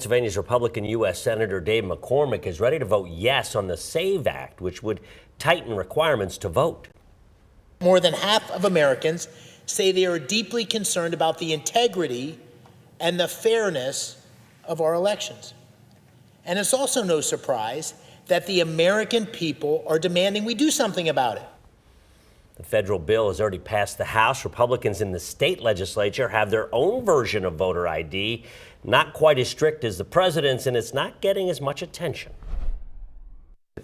Pennsylvania's Republican U.S. Senator Dave McCormick is ready to vote yes on the SAVE Act, which would tighten requirements to vote. More than half of Americans say they are deeply concerned about the integrity and the fairness of our elections. And it's also no surprise that the American people are demanding we do something about it. The federal bill has already passed the House. Republicans in the state legislature have their own version of voter ID, not quite as strict as the president's, and it's not getting as much attention.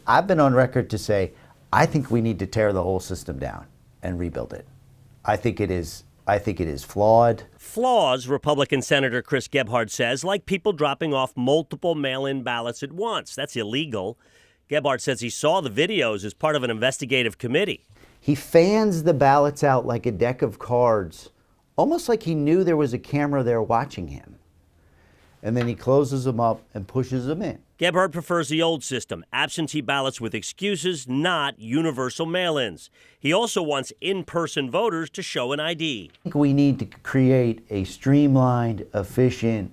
I've been on record to say I think we need to tear the whole system down and rebuild it. I think it is flawed. Flaws, Republican Senator Chris Gebhardt says, like people dropping off multiple mail-in ballots at once. That's illegal. Gebhardt says he saw the videos as part of an investigative committee. He fans the ballots out like a deck of cards, almost like he knew there was a camera there watching him. And then he closes them up and pushes them in. Gebhardt prefers the old system, absentee ballots with excuses, not universal mail-ins. He also wants in-person voters to show an ID. I think we need to create a streamlined, efficient,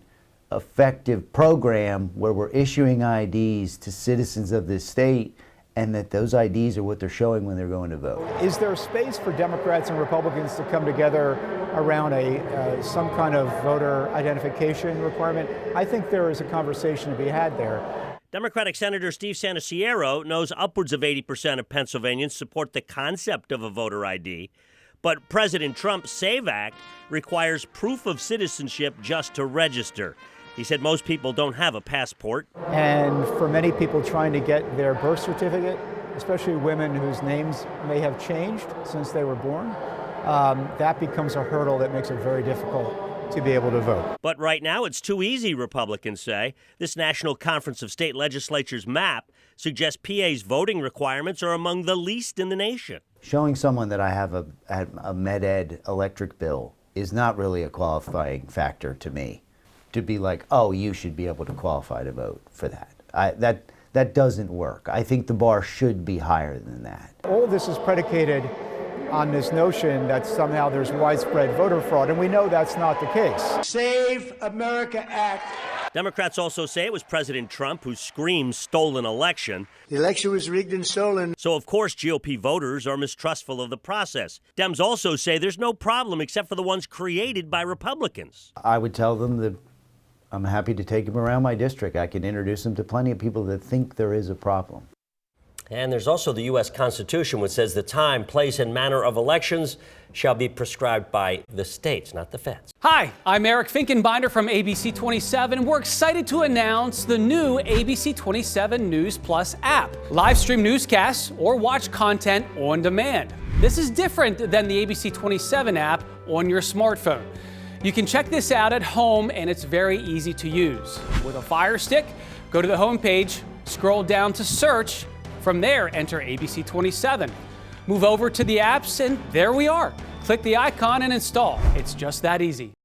effective program where we're issuing IDs to citizens of this state, and that those IDs are what they're showing when they're going to vote. Is there space for Democrats and Republicans to come together around some kind of voter identification requirement? I think there is a conversation to be had there. Democratic Senator Steve Sanasiero knows upwards of 80% of Pennsylvanians support the concept of a voter ID, but President Trump's SAVE Act requires proof of citizenship just to register. He said most people don't have a passport. And for many people trying to get their birth certificate, especially women whose names may have changed since they were born, that becomes a hurdle that makes it very difficult to be able to vote. But right now it's too easy, Republicans say. This National Conference of State Legislatures map suggests PA's voting requirements are among the least in the nation. Showing someone that I have a Med-Ed electric bill is not really a qualifying factor to me. To be like, oh, you should be able to qualify to vote for that. That doesn't work. I think the bar should be higher than that. All of this is predicated on this notion that somehow there's widespread voter fraud, and we know that's not the case. Save America Act. Democrats also say it was President Trump who screamed stolen election. The election was rigged and stolen. So, of course, GOP voters are mistrustful of the process. Dems also say there's no problem except for the ones created by Republicans. I would tell them that I'm happy to take them around my district. I can introduce them to plenty of people that think there is a problem. And there's also the U.S. Constitution, which says the time, place, and manner of elections shall be prescribed by the states, not the feds. Hi, I'm Eric Finkenbinder from ABC 27. We're excited to announce the new ABC 27 News Plus app. Live stream newscasts or watch content on demand. This is different than the ABC 27 app on your smartphone. You can check this out at home, and it's very easy to use. With a Fire Stick, go to the home page, scroll down to search. From there, enter ABC 27. Move over to the apps, and there we are. Click the icon and install. It's just that easy.